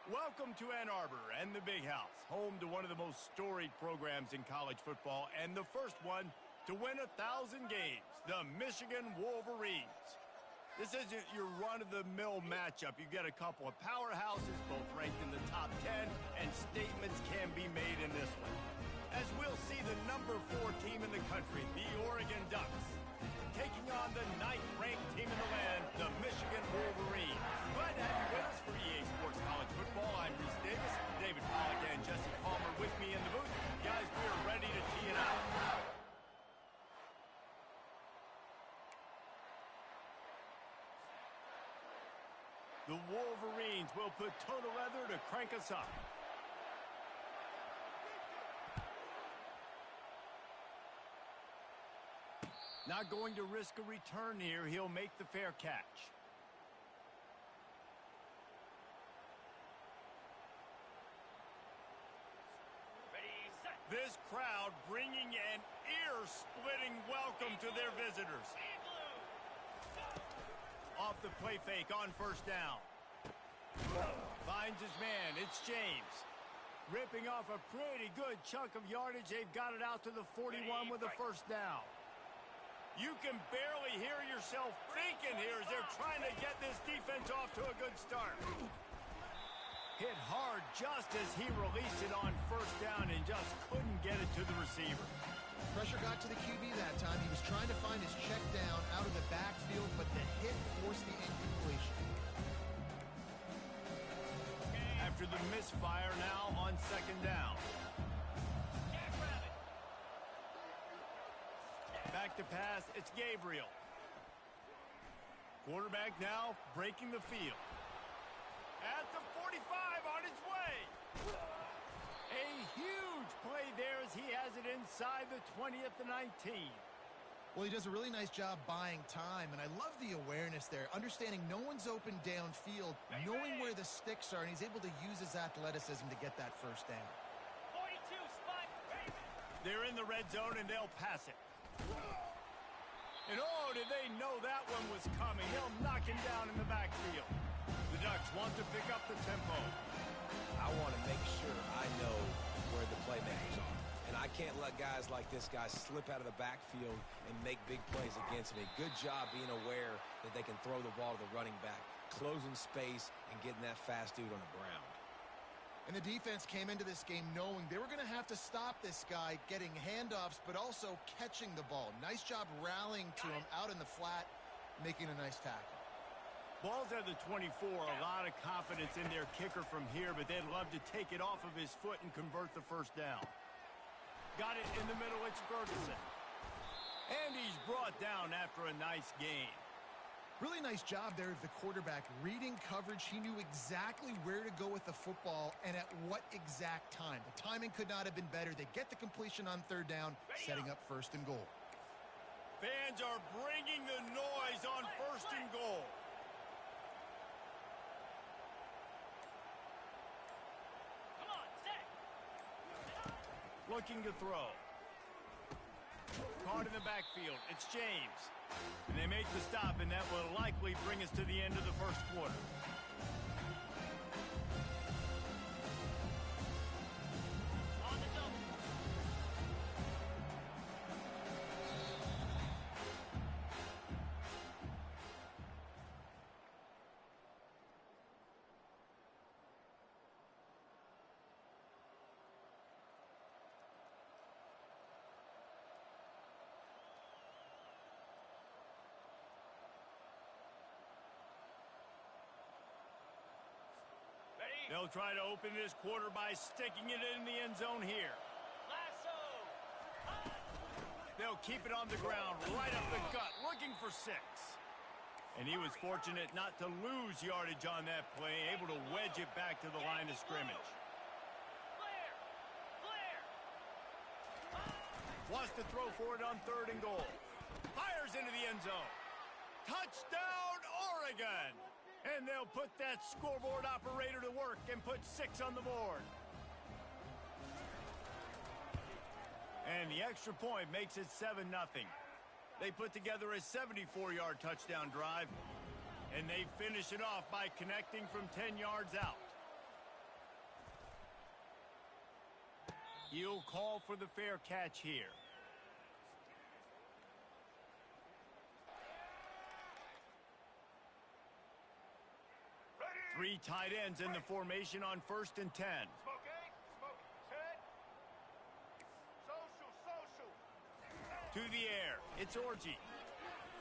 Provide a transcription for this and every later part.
Welcome to Ann Arbor and the Big House, home to one of the most storied programs in college football and the first one to win 1,000 games, the Michigan Wolverines. This isn't your run-of-the-mill matchup. You get a couple of powerhouses, both ranked in the top 10, and statements can be made in this one. As we'll see the number 4 team in the country, the Oregon Ducks, taking on the 9th-ranked team in the land, the Michigan Wolverines. Glad to have you with us for EA Sports College Football. I'm Reese Davis, David Pollack and Jesse Palmer with me in the booth. Guys, we are ready to tee it up. The Wolverines will put toe to leather to crank us up. Not going to risk a return here. He'll make the fair catch. Ready, set. This crowd bringing an ear-splitting welcome to their visitors. Off the play fake on first down. Finds his man. It's James. Ripping off a pretty good chunk of yardage. They've got it out to the 41 with a first down. You can barely hear yourself thinking here as they're trying to get this defense off to a good start. Hit hard just as he released it on first down and just couldn't get it to the receiver. Pressure got to the QB that time. He was trying to find his check down out of the backfield, but the hit forced the incompletion. After the misfire now on second down. Back to pass, it's Gabriel. Quarterback now breaking the field. At the 45 on his way. A huge play there as he has it inside the 20 at the 19. Well, he does a really nice job buying time, and I love the awareness there, understanding no one's open downfield, knowing where the sticks are, and he's able to use his athleticism to get that first down. 42 spot. They're in the red zone, and they'll pass it. And oh, did they know that one was coming. They'll knock him down in the backfield. The Ducks want to pick up the tempo. I want to make sure I know where the playmakers are. And I can't let guys like this guy slip out of the backfield and make big plays against me. Good job being aware that they can throw the ball to the running back, closing space and getting that fast dude on the ground. And the defense came into this game knowing they were going to have to stop this guy getting handoffs, but also catching the ball. Nice job rallying to him out in the flat, making a nice tackle. Ball's at the 24. A lot of confidence in their kicker from here, but they'd love to take it off of his foot and convert the first down. Got it in the middle. It's Ferguson. And he's brought down after a nice gain. Really nice job there of the quarterback reading coverage. He knew exactly where to go with the football and at what exact time. The timing could not have been better. They get the completion on third down, setting up first and goal. Fans are bringing the noise on first and goal. Come on, set. Looking to throw. Caught in the backfield. It's James. And they make the stop, and that will likely bring us to the end of the first quarter. On the double. Ready? They'll try to open this quarter by sticking it in the end zone here. Lasso. They'll keep it on the ground, right up the gut, looking for 6. And he was fortunate not to lose yardage on that play, able to wedge it back to the line of scrimmage. Clear. Clear. Wants to throw for it on third and goal. Fires into the end zone. Touchdown, Oregon! And they'll put that scoreboard operator to work and put 6 on the board. And the extra point makes it 7-0. They put together a 74-yard touchdown drive, and they finish it off by connecting from 10 yards out. He'll call for the fair catch here. Three tight ends in the formation on 1st and 10. To the air, it's Orji.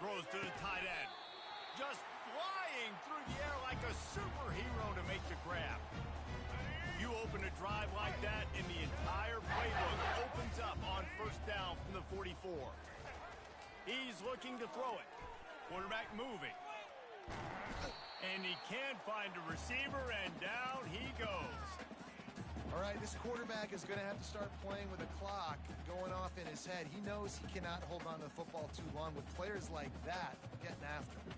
Throws to the tight end. Just flying through the air like a superhero to make the grab. You open a drive like that, and the entire playbook opens up on 1st down from the 44. He's looking to throw it. Quarterback moving. And he can't find a receiver, and down he goes. All right, this quarterback is going to have to start playing with a clock going off in his head. He knows he cannot hold on to the football too long with players like that getting after him.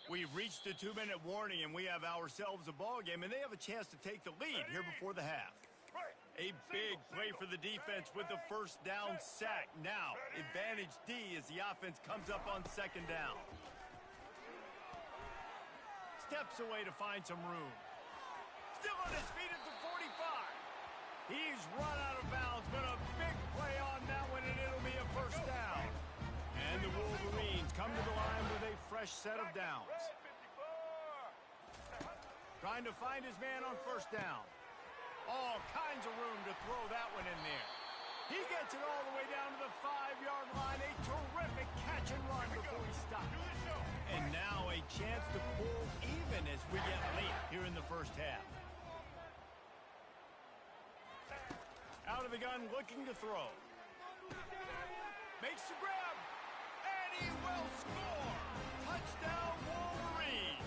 We've reached the 2-minute warning, and we have ourselves a ball game, and they have a chance to take the lead here before the half. A big play for the defense with the 1st down sack. Now, advantage D as the offense comes up on 2nd down. Steps away to find some room. Still on his feet at the 45. He's run out of bounds, but a big play on that one, and it'll be a 1st down. And the Wolverines come to the line with a fresh set of downs. Trying to find his man on 1st down. All kinds of room to throw that one in there. He gets it all the way down to the 5-yard line. A terrific catch and run before he stops. And now a chance to pull even as we get late here in the 1st half. Out of the gun, looking to throw. Makes the grab. And he will score. Touchdown, Wolverine.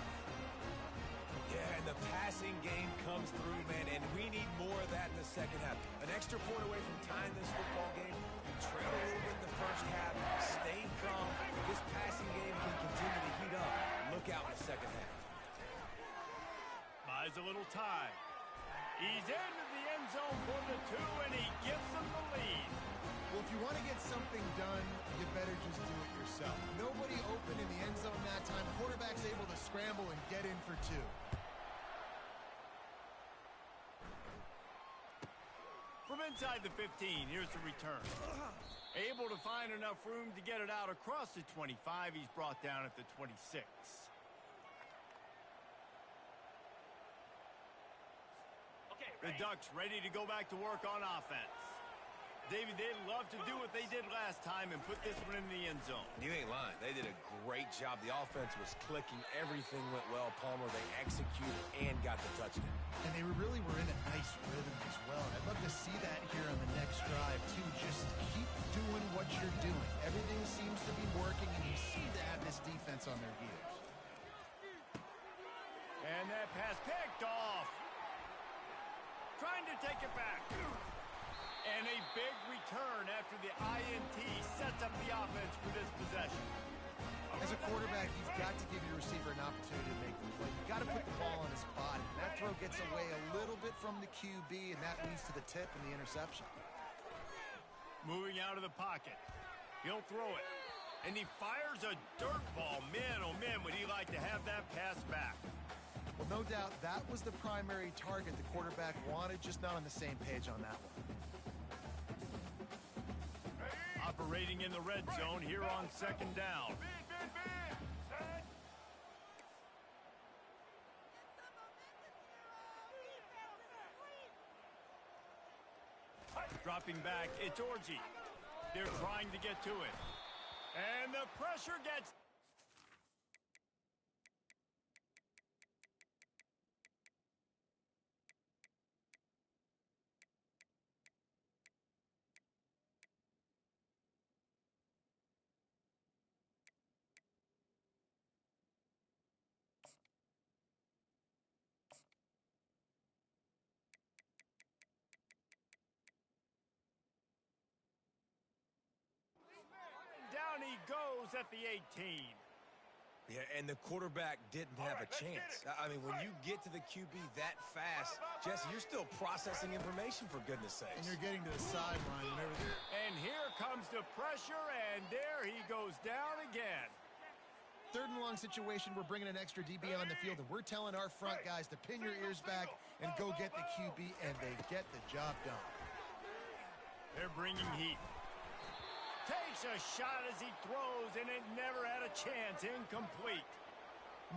Yeah, and the passing game comes through, man, and we need more of that in the 2nd half. An extra point away from tying this football game. You trail a little bit in the 1st half, stay calm. This passing game can continue to heat up. Look out in the 2nd half. Buys a little time. He's into the end zone for the 2, and he gives them the lead. Well, if you want to get something done, you better just do it yourself. Nobody open in the end zone that time. Quarterback's able to scramble and get in for 2. From inside the 15, here's the return. Able to find enough room to get it out across the 25. He's brought down at the 26. The Ducks ready to go back to work on offense. Davey, they'd love to do what they did last time and put this one in the end zone. You ain't lying. They did a great job. The offense was clicking. Everything went well. Palmer, they executed and got the touchdown. And they really were in a nice rhythm as well. I'd love to see that here on the next drive, too. Just keep doing what you're doing. Everything seems to be working, and you seem to have this defense on their heels. And that pass picked off. Trying to take it back. And a big return after the INT sets up the offense for this possession. As a quarterback, you've got to give your receiver an opportunity to make the play. You've got to put the ball on his body. That throw gets away a little bit from the QB, and that leads to the tip and the interception. Moving out of the pocket. He'll throw it. And he fires a dirt ball. Man, oh man, would he like to have that pass back. Well, no doubt that was the primary target the quarterback wanted, just not on the same page on that one. Operating in the red zone here on 2nd down. Dropping back, it's Orji. They're trying to get to it. And the pressure gets... Down he goes at the 18. Yeah, and the quarterback didn't have a chance. I mean, when you get to the QB that fast, Jesse, you're still processing information, for goodness sakes. And you're getting to the sideline and everything. And here comes the pressure, and there he goes down again. Third and long situation, we're bringing an extra DB on the field, and we're telling our front guys to pin your ears back and go get the QB, and they get the job done. They're bringing heat. Takes a shot as he throws, and it never had a chance. Incomplete.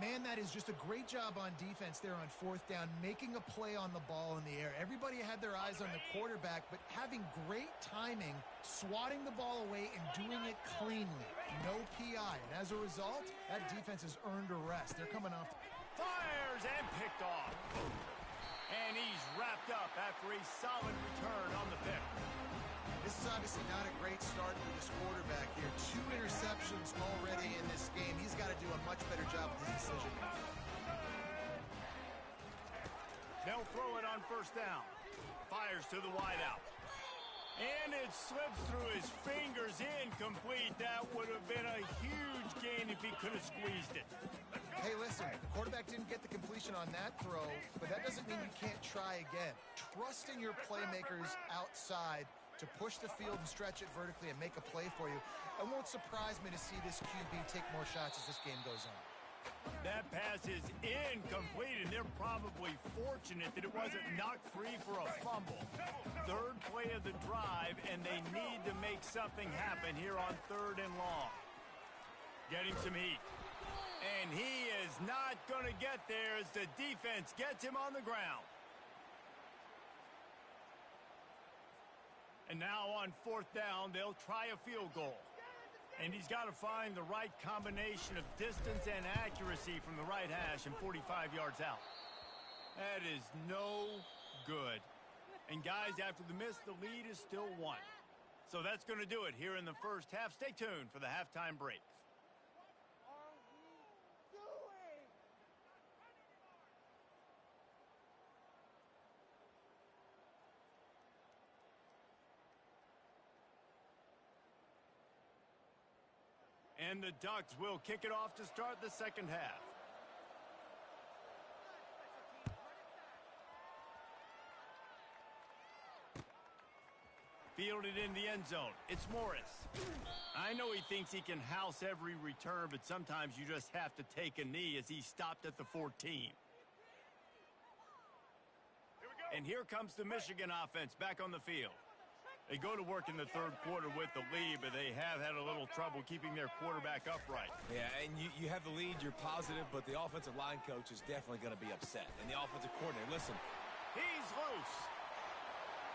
Man, that is just a great job on defense there on fourth down, making a play on the ball in the air. Everybody had their eyes on the quarterback, but having great timing, swatting the ball away, and doing it cleanly. No PI. And as a result, that defense has earned a rest. They're coming off. Fires and picked off. And he's wrapped up after a solid return on the pick. This is obviously not a great start for this quarterback here. 2 interceptions already in this game. He's got to do a much better job with his decision making. They'll throw it on first down. Fires to the wideout. And it slips through his fingers. Incomplete. That would have been a huge gain if he could have squeezed it. Hey, listen, the quarterback didn't get the completion on that throw, but that doesn't mean you can't try again. Trust in your playmakers outside to push the field and stretch it vertically and make a play for you. It won't surprise me to see this QB take more shots as this game goes on. That pass is incomplete, and they're probably fortunate that it wasn't knocked free for a fumble. Third play of the drive, and they need to make something happen here on third and long. Getting some heat. And he is not going to get there as the defense gets him on the ground. And now on fourth down, they'll try a field goal. And he's got to find the right combination of distance and accuracy from the right hash and 45 yards out. That is no good. And guys, after the miss, the lead is still 1. So that's going to do it here in the first half. Stay tuned for the halftime break. And the Ducks will kick it off to start the second half. Fielded in the end zone. It's Morris. I know he thinks he can house every return, but sometimes you just have to take a knee as he stopped at the 14. And here comes the Michigan offense back on the field. They go to work in the third quarter with the lead, but they have had a little trouble keeping their quarterback upright. Yeah, and you have the lead, you're positive, but the offensive line coach is definitely going to be upset. And the offensive coordinator, listen. He's loose.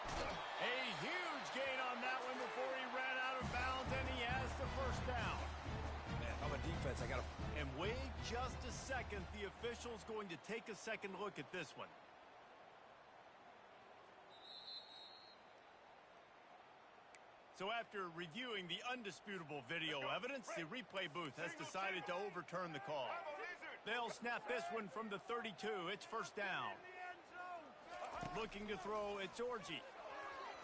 A huge gain on that one before he ran out of bounds, and he has the first down. Man, if I'm a defense, I got to... And wait just a second. The official's going to take a second look at this one. So after reviewing the undisputable video evidence, the replay booth has decided to overturn the call. They'll snap this one from the 32. It's first down. Looking to throw, it's Orji.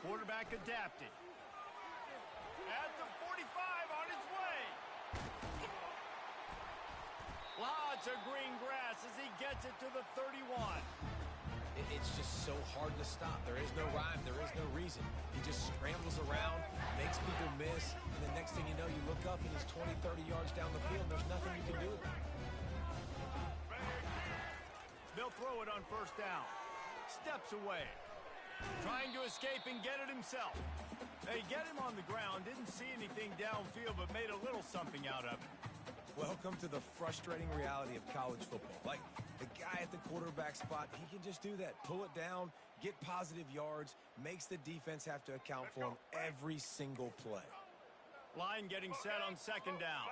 Quarterback adapting. At the 45, on his way. Lots of green grass as he gets it to the 31. It's just so hard to stop. There is no rhyme. There is no reason. He just scrambles around, makes people miss, and the next thing you know, you look up and he's 20, 30 yards down the field. There's nothing you can do. They'll throw it on first down. Steps away. Trying to escape and get it himself. They get him on the ground. Didn't see anything downfield, but made a little something out of it. Welcome to the frustrating reality of college football. Like, the guy at the quarterback spot, he can just do that. Pull it down, get positive yards, makes the defense have to account for him every single play. Line getting set on second down.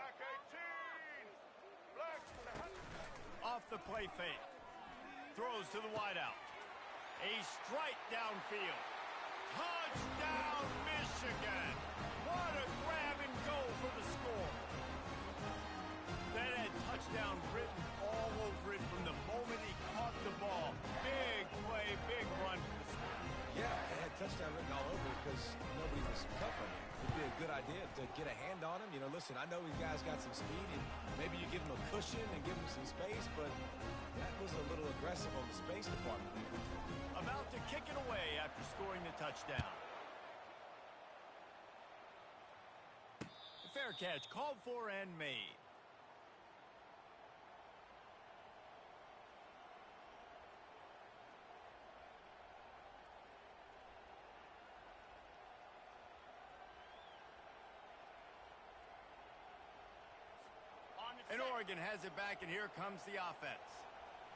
Off the play fake. Throws to the wideout. A strike downfield. Touchdown, Michigan! What a grab and go for the score. That had touchdown written all over it from the moment he caught the ball. Big play, big run for the score. Yeah, it had touchdown written all over it because nobody was covering it. It'd be a good idea to get a hand on him. You know, listen, I know these guys got some speed, and maybe you give him a cushion and give him some space, but that was a little aggressive on the space department. About to kick it away after scoring the touchdown. Fair catch, called for and made. And Oregon has it back, and here comes the offense.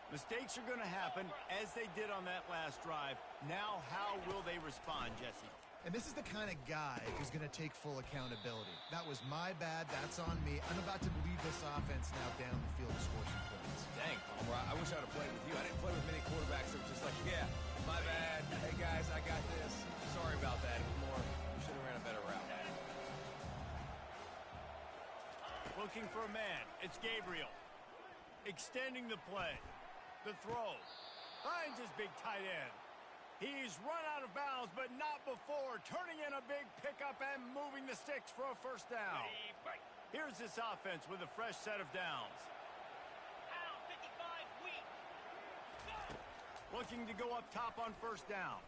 Mistakes are going to happen, as they did on that last drive. Now, how will they respond, Jesse? And this is the kind of guy who's going to take full accountability. That was my bad. That's on me. I'm about to lead this offense now down the field to score some points. Dang, Palmer, I wish I'd have played with you. I didn't play with many quarterbacks that were just like, yeah, my bad. Hey, guys, I got this. Sorry about that. It was more, we should have ran a better route. Looking for a man. It's Gabriel. Extending the play. The throw. Finds his big tight end. He's run out of bounds, but not before. Turning in a big pickup and moving the sticks for a first down. Here's this offense with a fresh set of downs. Pound 55 weak. Looking to go up top on first down.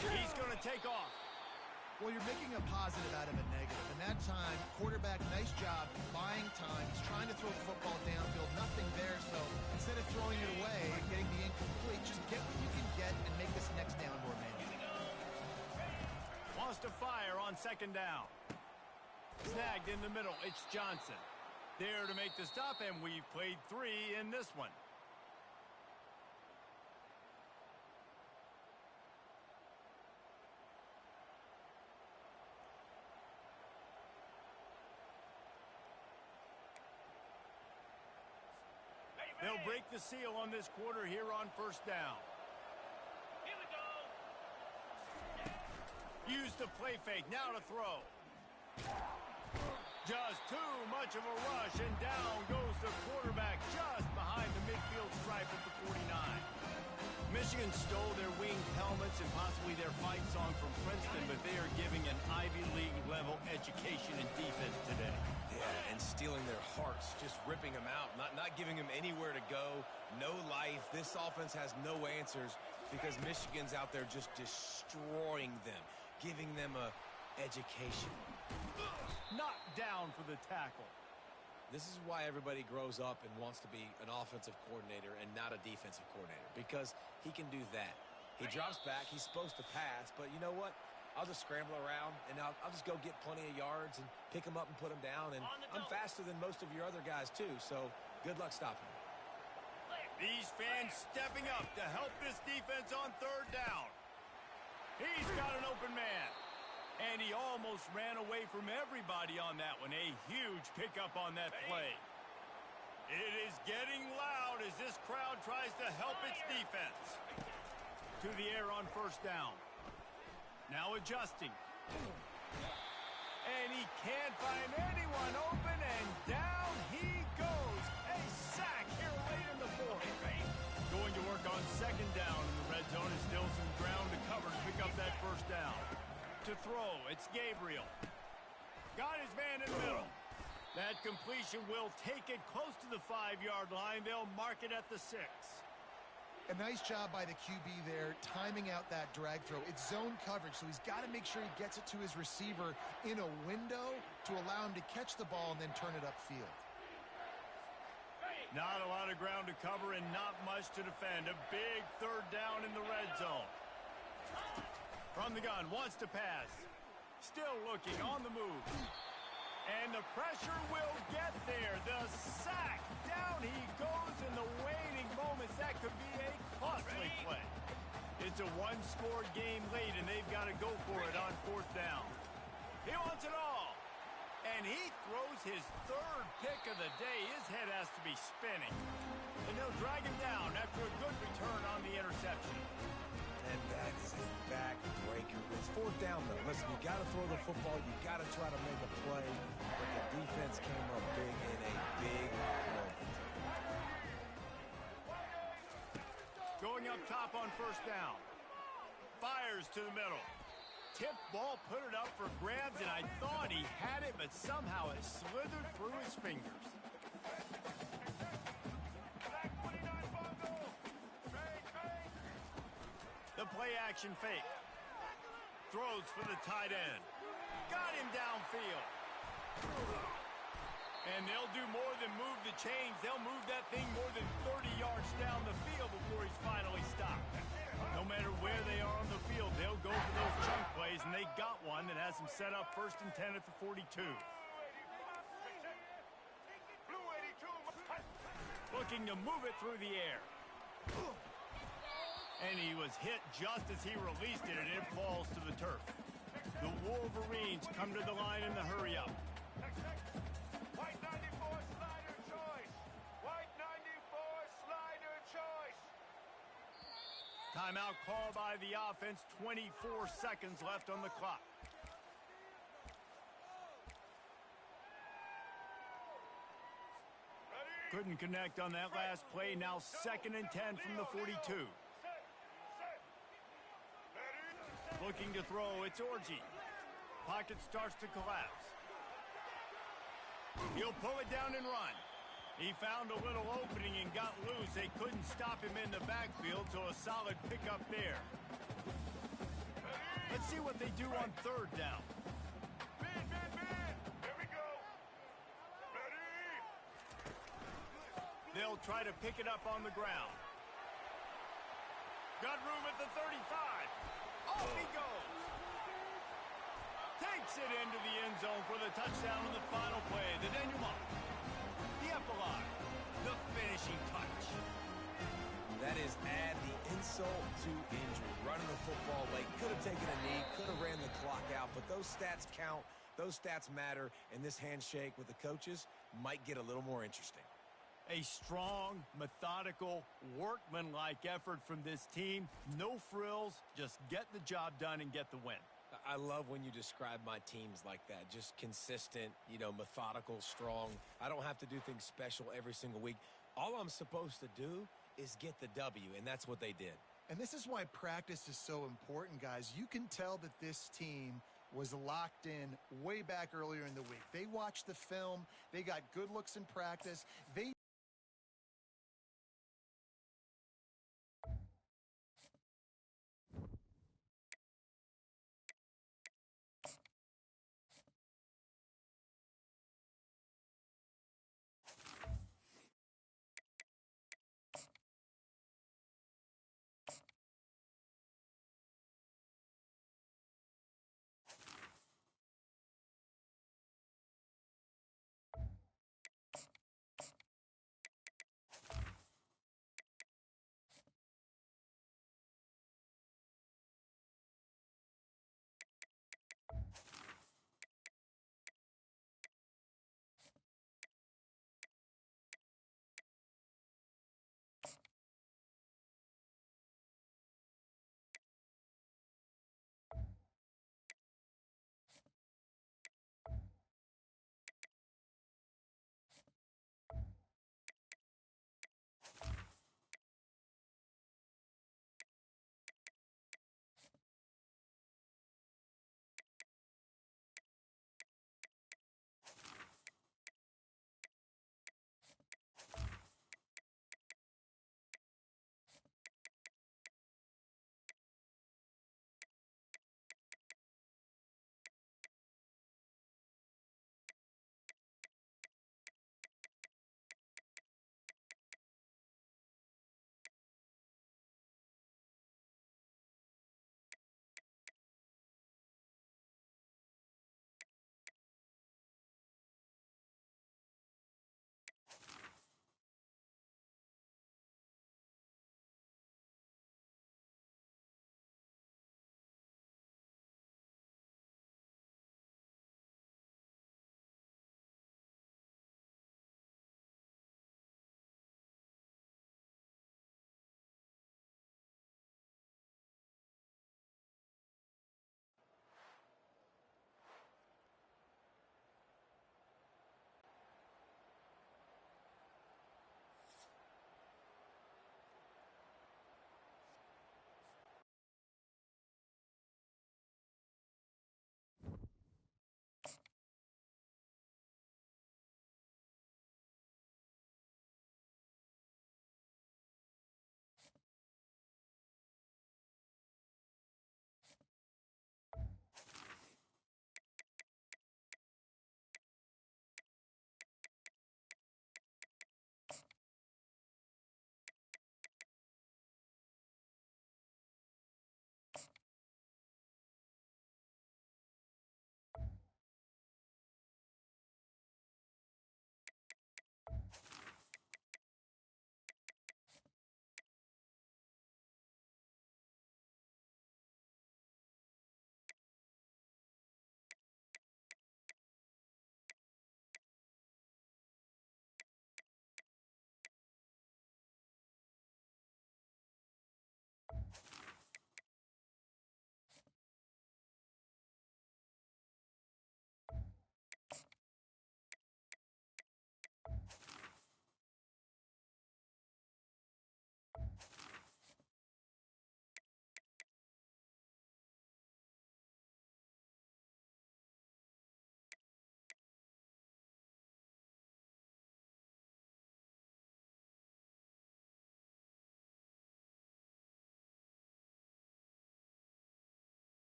He's going to take off. Well, you're making a positive out of a negative. And that time, quarterback, nice job buying time. He's trying to throw the football downfield. Nothing there, so instead of throwing it away and getting the incomplete, just get what you can get and make this next down more manageable. Wants to fire on second down. Snagged in the middle. It's Johnson. There to make the stop, and we've played 3 in this one. They'll break the seal on this quarter here on first down. Here we go. Use the play fake. Now to throw. Just too much of a rush, and down goes the quarterback just behind the midfield stripe at the 49. Michigan stole their winged helmets and possibly their fight song from Princeton, but they are giving an Ivy League level education in defense today. Yeah, and stealing their hearts, just ripping them out, not giving them anywhere to go, no life. This offense has no answers because Michigan's out there just destroying them, giving them a education. Knocked down for the tackle. This is why everybody grows up and wants to be an offensive coordinator and not a defensive coordinator, because he can do that. He drops back, he's supposed to pass, but you know what? I'll just scramble around, and I'll just go get plenty of yards and pick them up and put them down, and I'm faster than most of your other guys, too, so good luck stopping them. These fans stepping up to help this defense on third down. He's got an open man, and he almost ran away from everybody on that one. A huge pickup on that play. It is getting loud as this crowd tries to help its defense. To the air on first down. Now adjusting. And he can't find anyone open, and down he goes. A sack here late in the fourth. Going to work on second down in the red zone. Is still some ground to cover to pick up that first down. To throw, it's Gabriel. Got his man in the middle. That completion will take it close to the 5-yard line. They'll mark it at the 6. A nice job by the QB there, timing out that drag throw. It's zone coverage, so he's got to make sure he gets it to his receiver in a window to allow him to catch the ball and then turn it upfield. Not a lot of ground to cover and not much to defend. A big third down in the red zone. From the gun, wants to pass. Still looking, on the move. And the pressure will get there. The sack. Down he goes in the waning moments. That could be a costly play. It's a one-score game late, and they've got to go for it on fourth down. He wants it all. And he throws his third pick of the day. His head has to be spinning. And they'll drag him down after a good return on the interception. And that is a backbreaker. It's fourth down, though. Listen, you got to throw the football. You got to try to make a play. But the defense came up big in a big moment. Going up top on first down. Fires to the middle. Tip ball, put it up for grabs, and I thought he had it, but somehow it slithered through his fingers. The play-action fake. Throws for the tight end. Got him downfield. And they'll do more than move the chains. They'll move that thing more than 30 yards down the field before he's finally stopped. No matter where they are on the field, they'll go for those chunk plays, and they got one that has them set up 1st and 10 at the 42. looking to move it through the air. And he was hit just as he released it, and it falls to the turf. The Wolverines come to the line in the hurry-up. White 94 slider choice. White 94 slider choice. Timeout called by the offense. 24 seconds left on the clock. Couldn't connect on that last play. Now 2nd and 10 from the 42. Looking to throw. It's Orji. Pocket starts to collapse. He'll pull it down and run. He found a little opening and got loose. They couldn't stop him in the backfield, so a solid pickup there. Let's see what they do on 3rd down. Here we go. Ready. They'll try to pick it up on the ground. Got room at the 35. Off he goes. Takes it into the end zone for the touchdown on the final play. The denouement. The epilogue. The finishing touch. That is add the insult to injury. Running the football late. Could have taken a knee. Could have ran the clock out. But those stats count. Those stats matter. And this handshake with the coaches might get a little more interesting. A strong, methodical, workmanlike effort from this team. No frills, just get the job done and get the win. I love when you describe my teams like that. Just consistent, methodical, strong. I don't have to do things special every single week. All I'm supposed to do is get the W, and that's what they did. And this is why practice is so important, guys. You can tell that this team was locked in way back earlier in the week. They watched the film. They got good looks in practice. They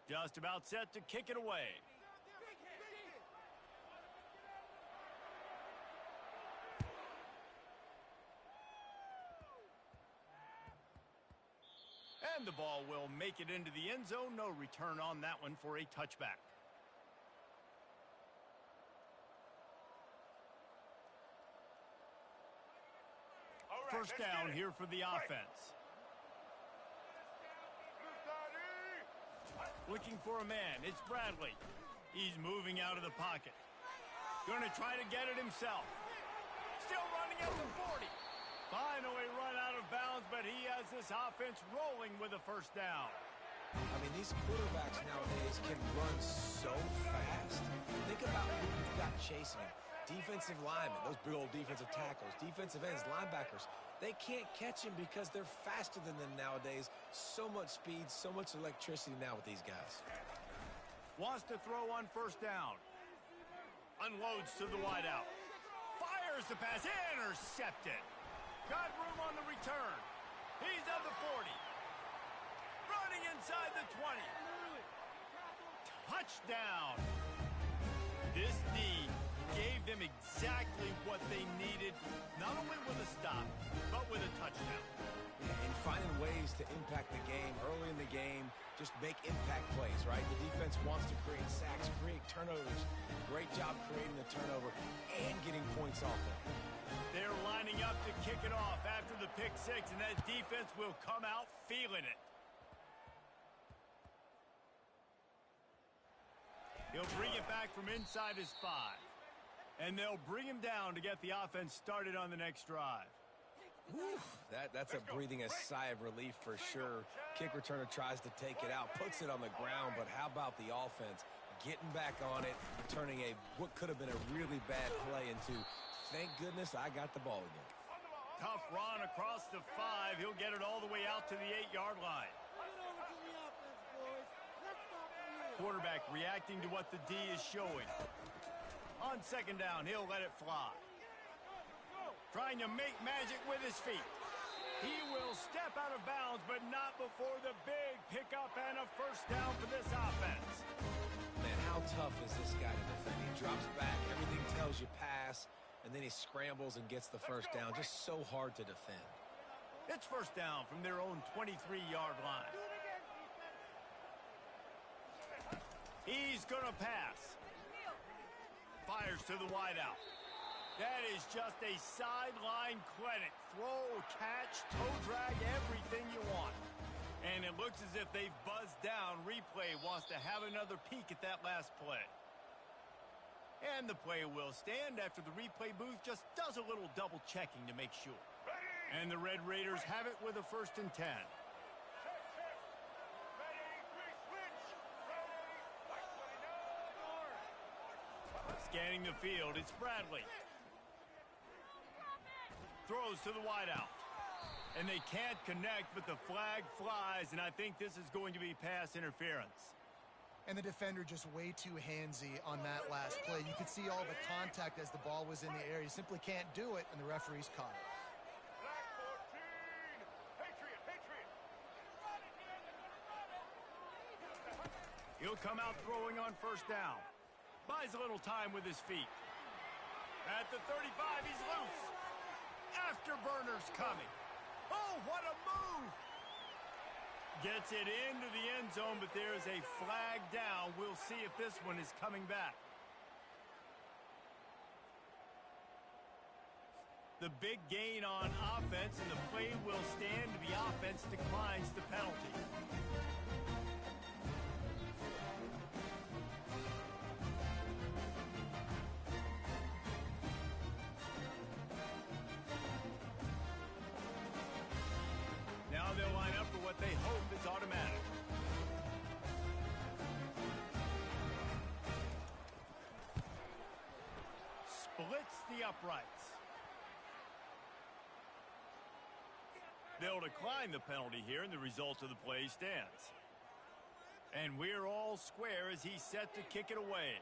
Just about set to kick it away. And the ball will make it into the end zone. No return on that one for a touchback. First down here for the offense. Looking for a man. It's Bradley. He's moving out of the pocket. Going to try to get it himself. Still running at the 40. Finally run out of bounds, but he has this offense rolling with a first down. I mean, these quarterbacks nowadays can run so fast. Think about who you've got chasing him. Defensive linemen, those big old defensive tackles, defensive ends, linebackers. They can't catch him because they're faster than them nowadays. So much speed, so much electricity now with these guys. Wants to throw on first down. Unloads to the wideout. Fires the pass. Intercepted. Got room on the return. He's at the 40. Running inside the 20. Touchdown. This D gave them exactly what they needed, not only with a stop, but with a touchdown. And finding ways to impact the game early in the game, just make impact plays, right? The defense wants to create sacks, create turnovers. Great job creating the turnover and getting points off it. They're lining up to kick it off after the pick six, and that defense will come out feeling it. He'll bring it back from inside his 5. And they'll bring him down to get the offense started on the next drive. Whew, that's a breathing a sigh of relief for sure. Kick returner tries to take it out, puts it on the ground, but how about the offense getting back on it, turning what could have been a really bad play into, thank goodness I got the ball again. Tough run across the 5. He'll get it all the way out to the 8-yard line. Quarterback reacting to what the D is showing. On second down, he'll let it fly. Trying to make magic with his feet. He will step out of bounds, but not before the big pickup and a first down for this offense. Man, how tough is this guy to defend? He drops back, everything tells you pass, and then he scrambles and gets the first down. Just so hard to defend. It's first down from their own 23-yard line. He's going to pass. Fires to the wideout. That is just a sideline clinic. Throw, catch, toe drag, everything you want. And it looks as if they've buzzed down. Replay wants to have another peek at that last play. And the play will stand after the replay booth just does a little double checking to make sure. And the Red Raiders have it with a 1st and 10. Scanning the field, it's Bradley. Throws to the wideout. And they can't connect, but the flag flies, and I think this is going to be pass interference. And the defender just way too handsy on that last play. You could see all the contact as the ball was in the air. He simply can't do it, and the referee's caught it. He'll come out throwing on first down. Buys a little time with his feet. At the 35, he's loose. Afterburner's coming. Oh, what a move! Gets it into the end zone, but there's a flag down. We'll see if this one is coming back. The big gain on offense, and the play will stand. The offense declines the penalty. Now they'll line up for what they hope is automatic. Splits the uprights. They'll decline the penalty here, and the result of the play stands. And we're all square as he's set to kick it away.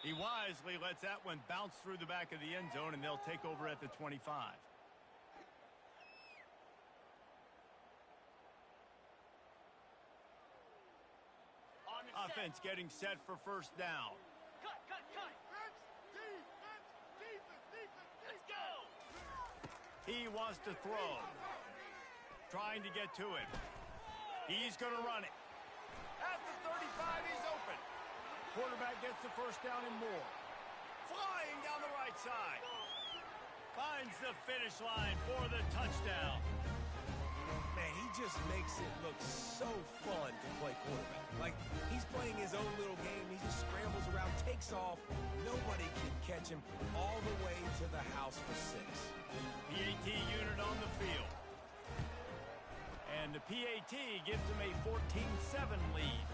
He wisely lets that one bounce through the back of the end zone, and they'll take over at the 25. Offense getting set for first down. Cut, cut, cut. Let's go. He wants to throw. Trying to get to it. He's going to run it. At the 35, he's open. Quarterback gets the first down and more. Flying down the right side. Finds the finish line for the touchdown. Man, he just makes it look so fun to play quarterback. Like, he's playing his own little game. He just scrambles around, takes off. Nobody can catch him all the way to the house for 6. PAT unit on the field. And the PAT gives him a 14-7 lead.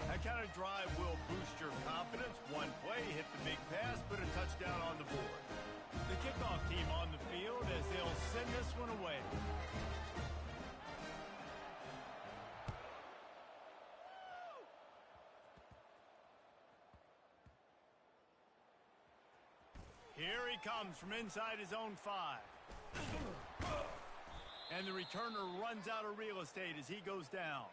That kind of drive will boost your confidence. One play, hit the big pass, put a touchdown on the board. The kickoff team on the field as they'll send this one away. Here he comes from inside his own 5. And the returner runs out of real estate as he goes down.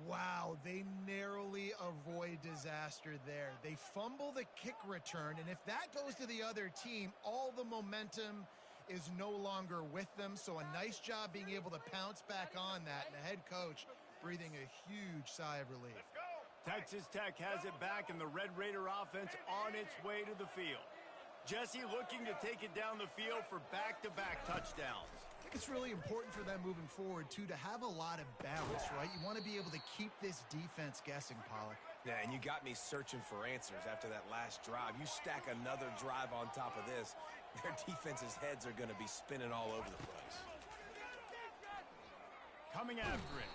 Wow, they narrowly avoid disaster there. They fumble the kick return, and if that goes to the other team, all the momentum is no longer with them. So a nice job being able to pounce back on that, and the head coach breathing a huge sigh of relief. Texas Tech has it back, and the Red Raider offense on its way to the field. Jesse looking to take it down the field for back-to-back touchdowns. I think it's really important for them moving forward, too, to have a lot of balance, right? You want to be able to keep this defense guessing, Pollock. Yeah, and you got me searching for answers after that last drive. You stack another drive on top of this, their defense's heads are going to be spinning all over the place. Coming after it.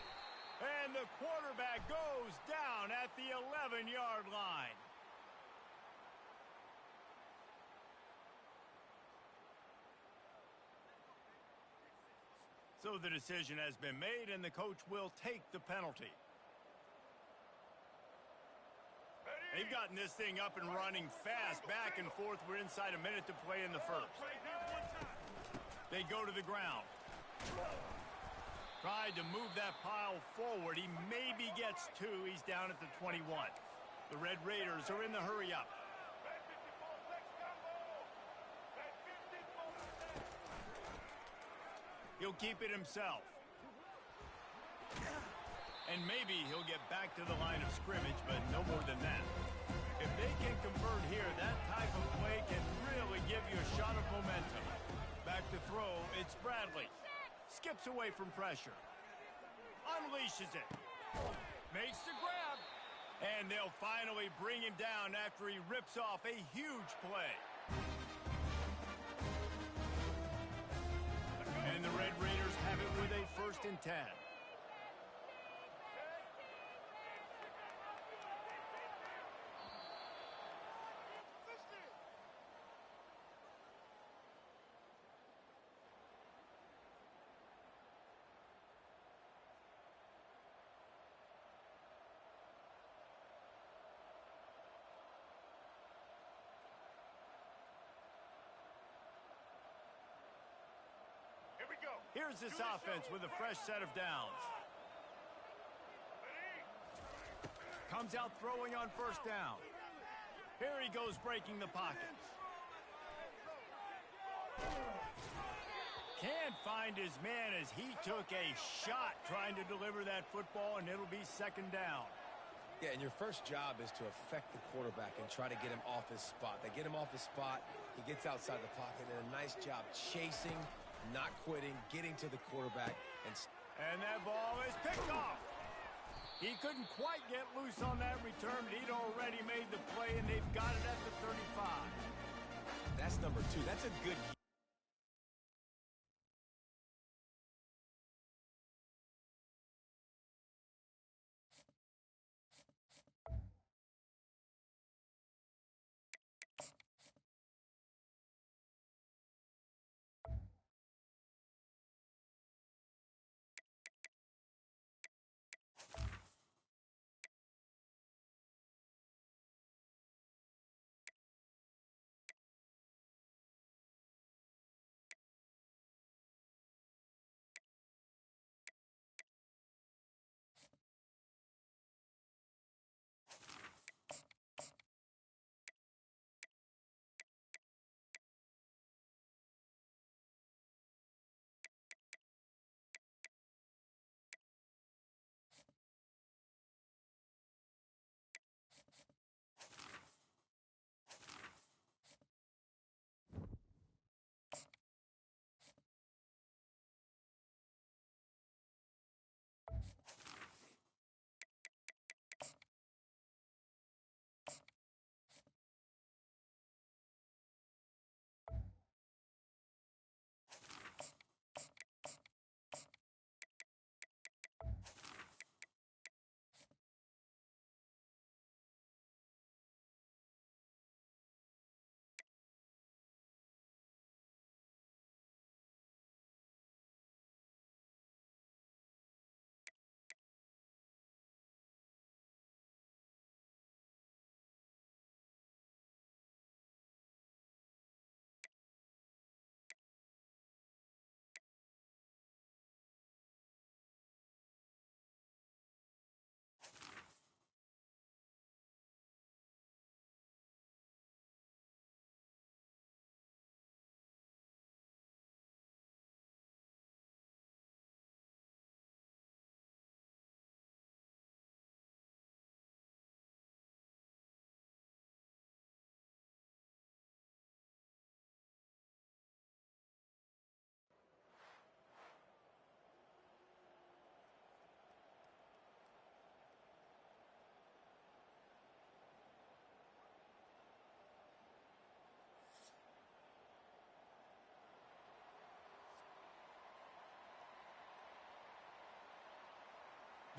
And the quarterback goes down at the 11-yard line. So the decision has been made, and the coach will take the penalty. They've gotten this thing up and running fast, back and forth. We're inside a minute to play in the first. They go to the ground. Tried to move that pile forward. He maybe gets 2. He's down at the 21. The Red Raiders are in the hurry-up. He'll keep it himself. And maybe he'll get back to the line of scrimmage, but no more than that. If they can convert here, that type of play can really give you a shot of momentum. Back to throw, it's Bradley. Skips away from pressure. Unleashes it. Makes the grab. And they'll finally bring him down after he rips off a huge play. And the Red Raiders have it with a 1st and 10. Here's this offense with a fresh set of downs. Comes out throwing on first down. Here he goes breaking the pocket. Can't find his man as he took a shot trying to deliver that football, and it'll be 2nd down. Yeah, and your first job is to affect the quarterback and try to get him off his spot. They get him off his spot, he gets outside the pocket, and a nice job chasing, not quitting, getting to the quarterback. And that ball is picked off. He couldn't quite get loose on that return, but he'd already made the play, and they've got it at the 35. That's number 2. That's a good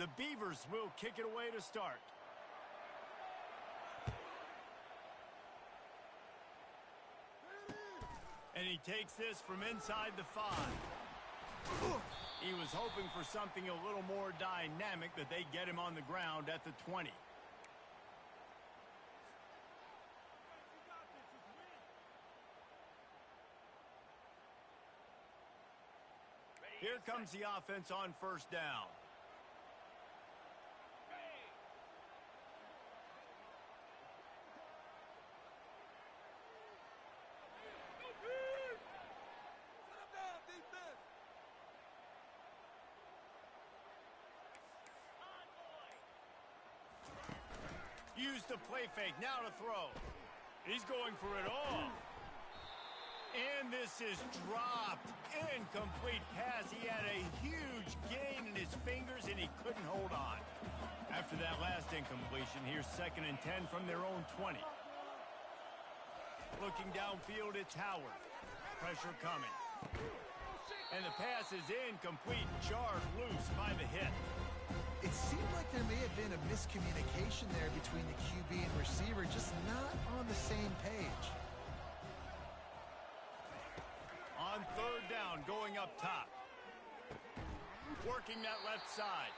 The Beavers will kick it away to start. And he takes this from inside the 5. He was hoping for something a little more dynamic, that they get him on the ground at the 20. Here comes the offense on first down. Use the play fake, now to throw. He's going for it all. And this is dropped. Incomplete pass. He had a huge gain in his fingers, and he couldn't hold on. After that last incompletion, here's 2nd and 10 from their own 20. Looking downfield, it's Howard. Pressure coming. And the pass is incomplete, jarred loose by the hit. It seemed like there may have been a miscommunication there between the QB and receiver, just not on the same page. On 3rd down, going up top. Working that left side.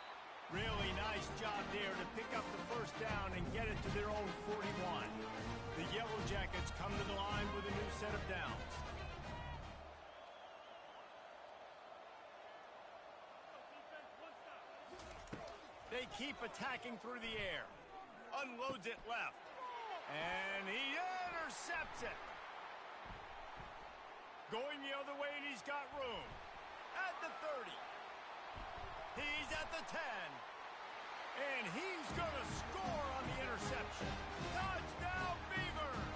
Really nice job there to pick up the 1st down and get it to their own 41. The Yellow Jackets come to the line with a new set of downs. They keep attacking through the air. Unloads it left. And he intercepts it. Going the other way, and he's got room. At the 30. He's at the 10. And he's going to score on the interception. Touchdown, Beavers!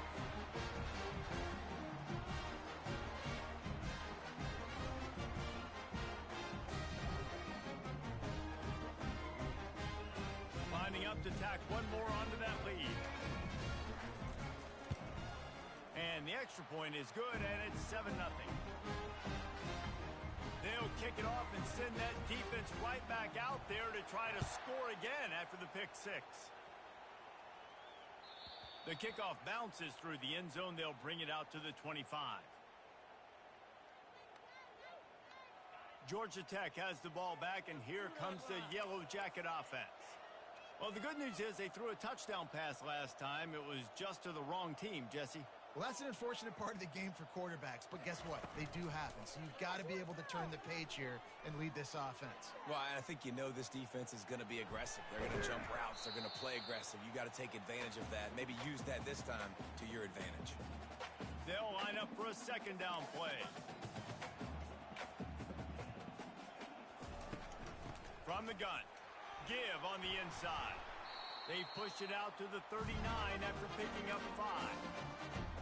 Lining up to tack one more onto that lead. And the extra point is good, and it's 7-0. They'll kick it off and send that defense right back out there to try to score again after the pick 6. The kickoff bounces through the end zone. They'll bring it out to the 25. Georgia Tech has the ball back, and here comes the Yellow Jacket offense. Well, the good news is they threw a touchdown pass last time. It was just to the wrong team, Jesse. Well, that's an unfortunate part of the game for quarterbacks, but guess what? They do happen, so you've got to be able to turn the page here and lead this offense. Well, I think you know this defense is going to be aggressive. They're going to jump routes. They're going to play aggressive. You got to take advantage of that. Maybe use that this time to your advantage. They'll line up for a 2nd down play. From the gun. Give on the inside. They pushed it out to the 39 after picking up 5.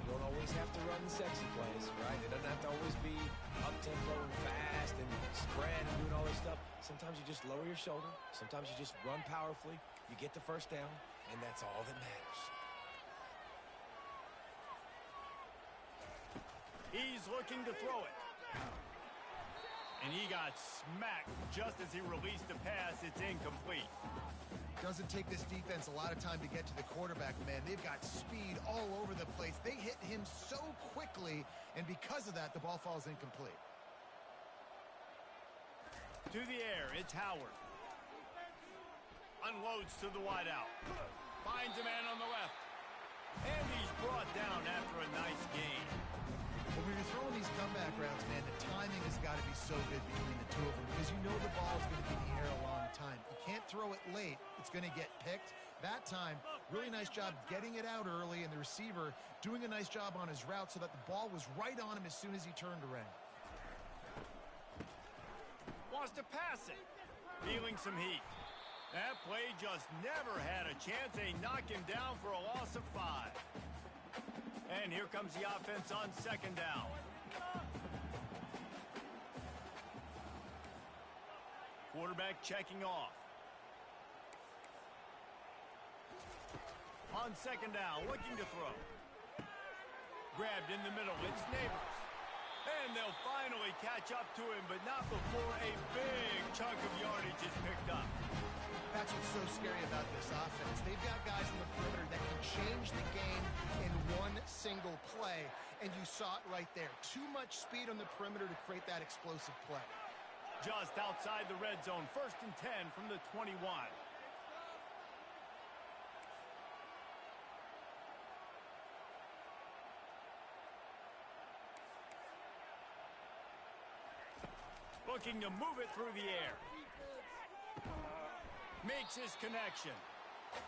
You don't always have to run the sexy plays, right? It doesn't have to always be up-tempo and fast and spread and doing all this stuff. Sometimes you just lower your shoulder. Sometimes you just run powerfully. You get the 1st down, and that's all that matters. He's looking to throw it. And he got smacked just as he released the pass. It's incomplete. Doesn't take this defense a lot of time to get to the quarterback, man. They've got speed all over the place. They hit him so quickly, and because of that, the ball falls incomplete. To the air, it's Howard. Unloads to the wideout. Finds a man on the left. And he's brought down after a nice gain. When you're throwing these comeback routes, man, the timing has got to be so good between the two of them because you know the ball is going to be in the air a long time. You can't throw it late. It's going to get picked. That time, really nice job getting it out early, and the receiver doing a nice job on his route so that the ball was right on him as soon as he turned around. Wants to pass it. Feeling some heat. That play just never had a chance. They knock him down for a loss of 5. And here comes the offense on 2nd down. Quarterback checking off. On 2nd down, looking to throw. Grabbed in the middle, it's Neighbors. And they'll finally catch up to him, but not before a big chunk of yardage is picked up. That's what's so scary about this offense. They've got guys in the perimeter that can change the game in one single play, and you saw it right there. Too much speed on the perimeter to create that explosive play. Just outside the red zone, 1st and 10 from the 21. Looking to move it through the air. Makes his connection.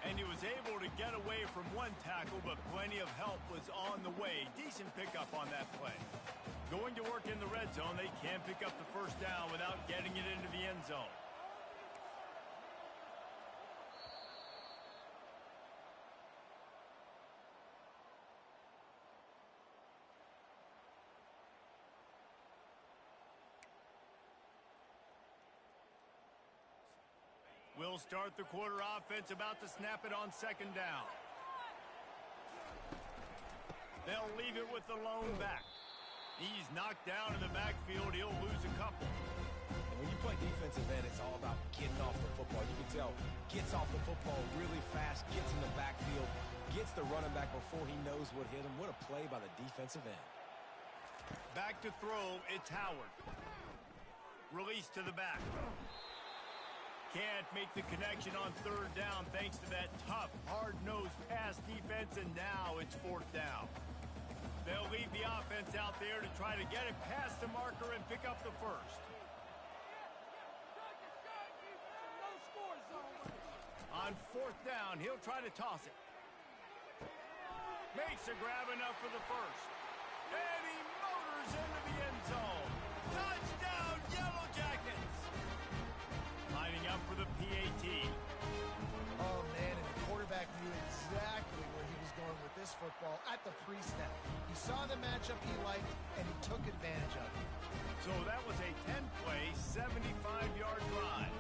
And he was able to get away from one tackle, but plenty of help was on the way. Decent pickup on that play. Going to work in the red zone, they can't pick up the 1st down without getting it into the end zone. We'll start the quarter offense, about to snap it on 2nd down. They'll leave it with the lone back. He's knocked down in the backfield. He'll lose a couple. And when you play defensive end, it's all about getting off the football. You can tell, gets off the football really fast, gets in the backfield, gets the running back before he knows what hit him. What a play by the defensive end. Back to throw, it's Howard. Release to the back. Can't make the connection on 3rd down thanks to that tough, hard-nosed pass defense, and now it's 4th down. They'll leave the offense out there to try to get it past the marker and pick up the 1st. On 4th down, he'll try to toss it. Makes a grab enough for the 1st. And he motors into the end zone. Touchdown, Yellow Jackets! Lining up for the PAT. Oh, man, and the quarterback knew exactly where he was going with this football at the pre-snap. He saw the matchup he liked, and he took advantage of it. So that was a 10-play, 75-yard drive.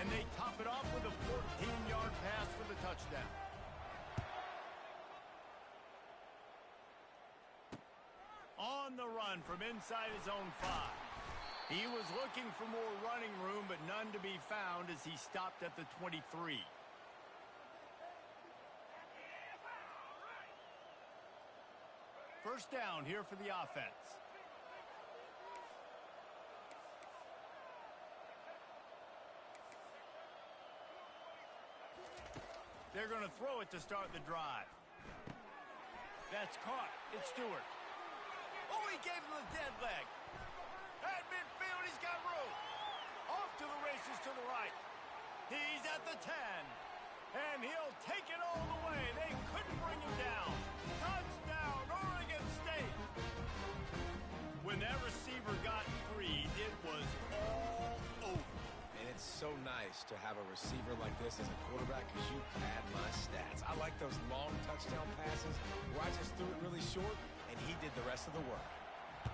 And they top it off with a 14-yard pass for the touchdown. On the run from inside his own 5. He was looking for more running room, but none to be found as he stopped at the 23. First down here for the offense. They're going to throw it to start the drive. That's caught. It's Stewart. Oh, he gave him the dead leg. At midfield, he's got room. Off to the races to the right. He's at the 10. And he'll take it all the way. They couldn't bring him down. Touchdown, Oregon State. When that receiver got free, it was all over. And it's so nice to have a receiver like this as a quarterback because you pad my stats. I like those long touchdown passes where I just threw it really short and he did the rest of the work.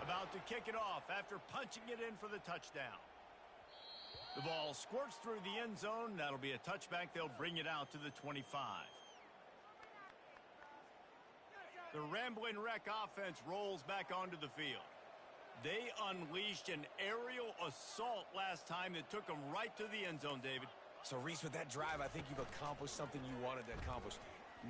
About to kick it off after punching it in for the touchdown. The ball squirts through the end zone. That'll be a touchback. They'll bring it out to the 25. The Ramblin' Wreck offense rolls back onto the field. They unleashed an aerial assault last time that took them right to the end zone, David. So, Reese, with that drive, I think you've accomplished something you wanted to accomplish.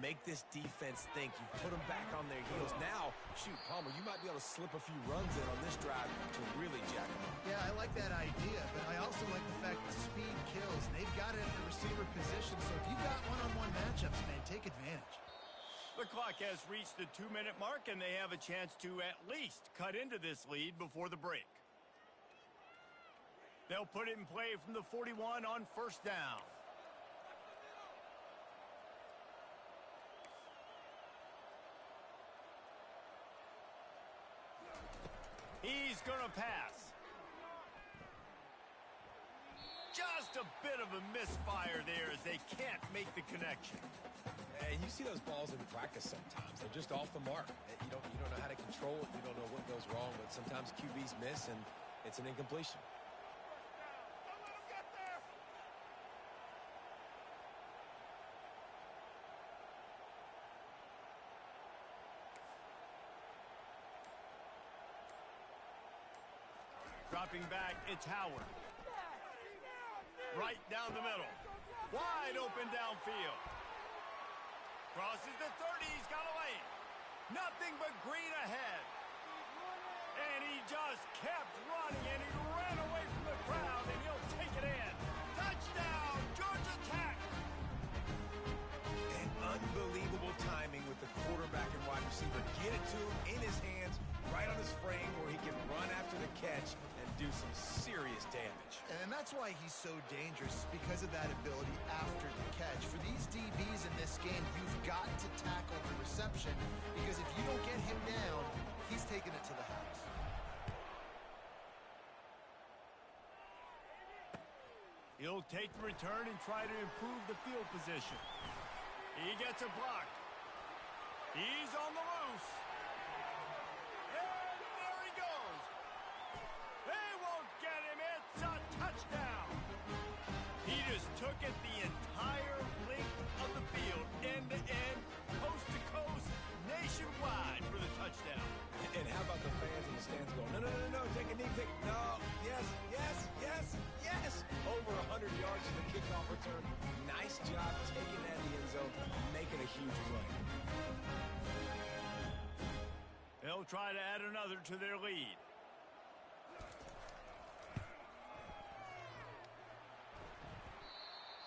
Make this defense think. You put them back on their heels. Now, shoot, Palmer, you might be able to slip a few runs in on this drive to really jack them up. Yeah, I like that idea, but I also like the fact that speed kills. And they've got it at the receiver position, so if you've got one-on-one matchups, man, take advantage. The clock has reached the 2-minute mark, and they have a chance to at least cut into this lead before the break. They'll put it in play from the 41 on 1st down. He's going to pass. Just a bit of a misfire there as they can't make the connection. And you see those balls in practice sometimes. They're just off the mark. You don't know how to control it. You don't know what goes wrong, but sometimes QBs miss, and it's an incompletion. Don't let him get there. Dropping back, it's Howard. Right down the middle. Wide open downfield. Crosses the 30. He's got a lane. Nothing but green ahead. And he just kept running, and he ran away from the crowd, and he'll take it in. Touchdown, Georgia Tech! And unbelievable timing with the quarterback and wide receiver. Get it to him in his hands, right on his frame, where he can run after the catch and do some serious damage. And that's why he's so dangerous, because of that ability after the catch. For these DBs in this game, you've got to tackle the reception, because if you don't get him down, he's taking it to the house. He'll take the return and try to improve the field position. He gets a block. He's on the loose. And there he goes. They won't get him. It's a touchdown. He just took it the entire length of the field, end to end, coast to coast, nationwide for the touchdown. And how about the fans in the stands going, no, no, no, no, take a knee, no, yes, yes, yes, yes. Over 100 yards for the kickoff return. Nice job taking that in the end zone, making a huge play. They'll try to add another to their lead.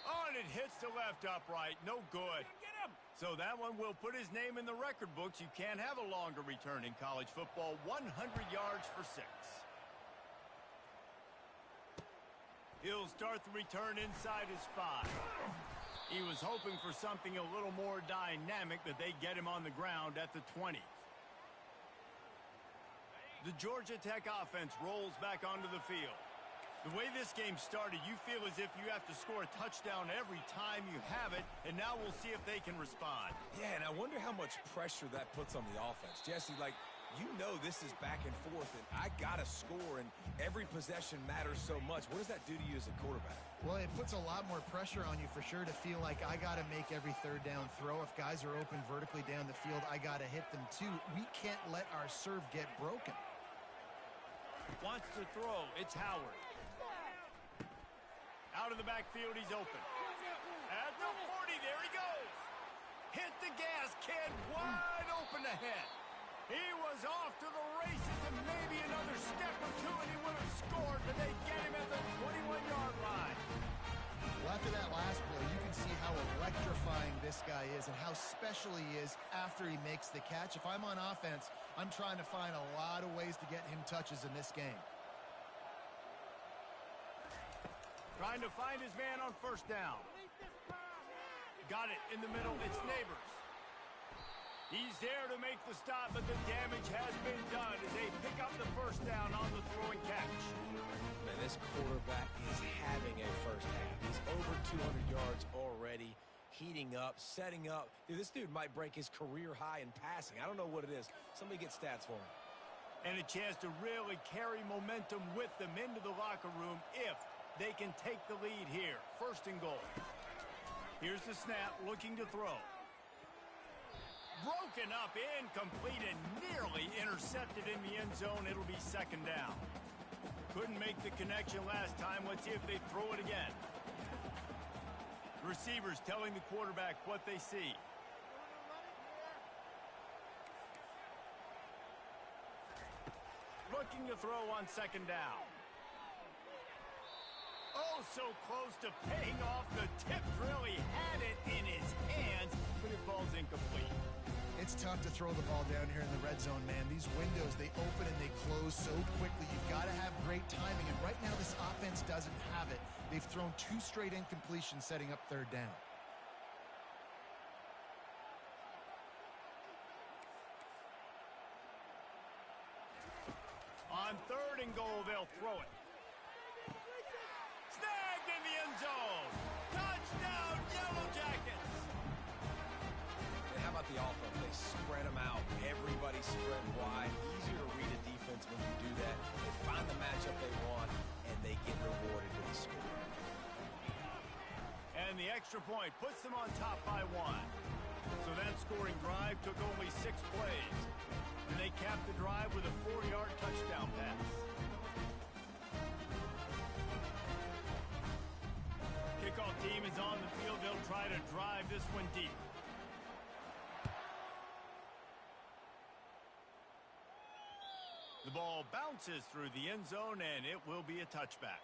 Oh, and it hits the left upright. No good. Get him! So that one will put his name in the record books. You can't have a longer return in college football. 100 yards for 6. He'll start the return inside his 5. He was hoping for something a little more dynamic, but they get him on the ground at the 20. The Georgia Tech offense rolls back onto the field. The way this game started, you feel as if you have to score a touchdown every time you have it, and now we'll see if they can respond. Yeah, and I wonder how much pressure that puts on the offense. Jesse, like, you know this is back and forth, and I got to score, and every possession matters so much. What does that do to you as a quarterback? Well, it puts a lot more pressure on you for sure to feel like I got to make every third down throw. If guys are open vertically down the field, I got to hit them too. We can't let our serve get broken. Wants to throw. It's Howard. Out of the backfield, he's open. At the 40, there he goes. Hit the gas, kid. Wide open ahead. He was off to the races, and maybe another step or two, and he would have scored, but they get him at the 21-yard line. Well, after that last play, you can see how electrifying this guy is and how special he is after he makes the catch. If I'm on offense, I'm trying to find a lot of ways to get him touches in this game. Trying to find his man on first down. Got it in the middle. It's Neighbors. He's there to make the stop, but the damage has been done as they pick up the first down on the throwing catch. Man, this quarterback is having a first half. He's over 200 yards already, heating up, setting up. Dude, this dude might break his career high in passing. I don't know what it is. Somebody get stats for him. And a chance to really carry momentum with them into the locker room if they can take the lead here. First and goal. Here's the snap, looking to throw. Broken up, incomplete, and nearly intercepted in the end zone. It'll be second down. Couldn't make the connection last time. Let's see if they throw it again. Receivers telling the quarterback what they see. Looking to throw on second down. Oh, so close to paying off. The tip really had it in his hands, but it falls incomplete. It's tough to throw the ball down here in the red zone, man. These windows, they open and they close so quickly. You've got to have great timing, and right now this offense doesn't have it. They've thrown 2 straight incompletions setting up third down. On third and goal, they'll throw it. Snagged in the end zone. Touchdown, Yellow Jackets. And how about the offense? They spread them out. Everybody spread wide. Easier to read a defense when you do that. They find the matchup they want, and they get rewarded with a score. And the extra point puts them on top by 1. So that scoring drive took only 6 plays. And they capped the drive with a 4-yard touchdown pass. team is on the field, they'll try to drive this one deep. The ball bounces through the end zone, and it will be a touchback.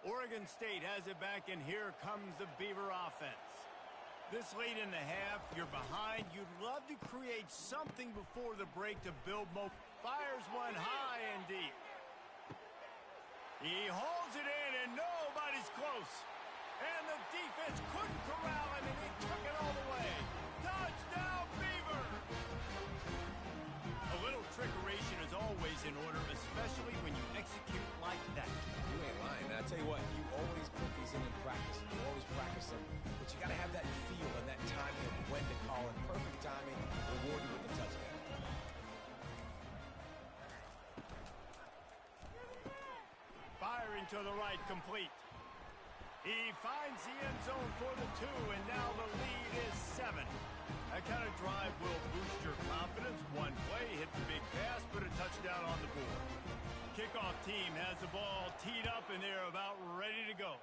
Oregon State has it back, and here comes the Beaver offense. This late in the half, you're behind. You'd love to create something before the break to build momentum. Fires one high and deep. He holds it in, and nobody's close. And the defense couldn't corral him, and he took it all the way. Touchdown, Beaver! A little trickeration is always in order, especially when you execute like that. You ain't lying. Now, I tell you what, you always put these in practice. You always practice them. But you got to have that feel and that timing of when to call it. Perfect timing, rewarded with the touchdown. Firing to the right, complete. He finds the end zone for the 2, and now the lead is 7. That kind of drive will boost your confidence. One play, hit the big pass, put a touchdown on the board. Kickoff team has the ball teed up, and they're about ready to go.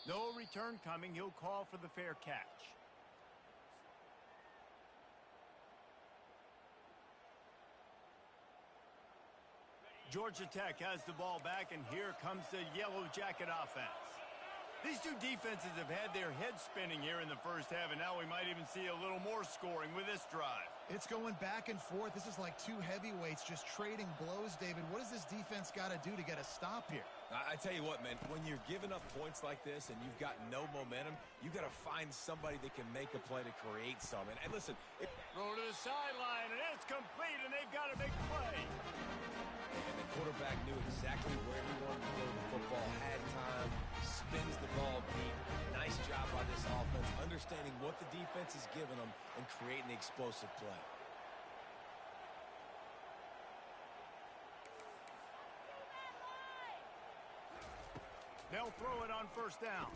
No return coming. He'll call for the fair catch. Georgia Tech has the ball back, and here comes the Yellow Jacket offense. These two defenses have had their heads spinning here in the first half, and now we might even see a little more scoring with this drive. It's going back and forth. This is like two heavyweights just trading blows, David. What does this defense got to do to get a stop here? I tell you what, man, when you're giving up points like this and you've got no momentum, you got to find somebody that can make a play to create some. And listen, throw to the sideline, and it's complete, and they've got a big play. And the quarterback knew exactly where he wanted to go with the football, had time, spins the ball deep. Nice job by this offense, understanding what the defense is giving them and creating the explosive play. They'll throw it on first down.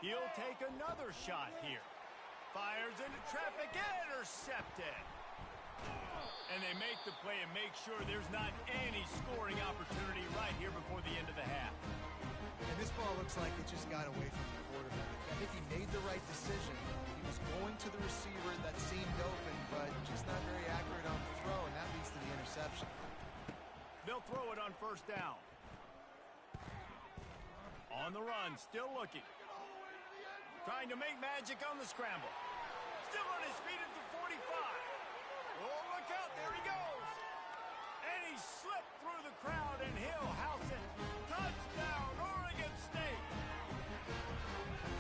He'll take another shot here. Fires into traffic, intercepted. And they make the play and make sure there's not any scoring opportunity right here before the end of the half. And this ball looks like it just got away from the quarterback. I think he made the right decision. He was going to the receiver that seemed open, but just not very accurate on the throw, and that leads to the interception. They'll throw it on first down. On the run, still looking. Trying to make magic on the scramble. Still on his feet at the 45. Oh, look out, there he goes. And he slipped through the crowd, and he'll house it. Touchdown, Oregon State.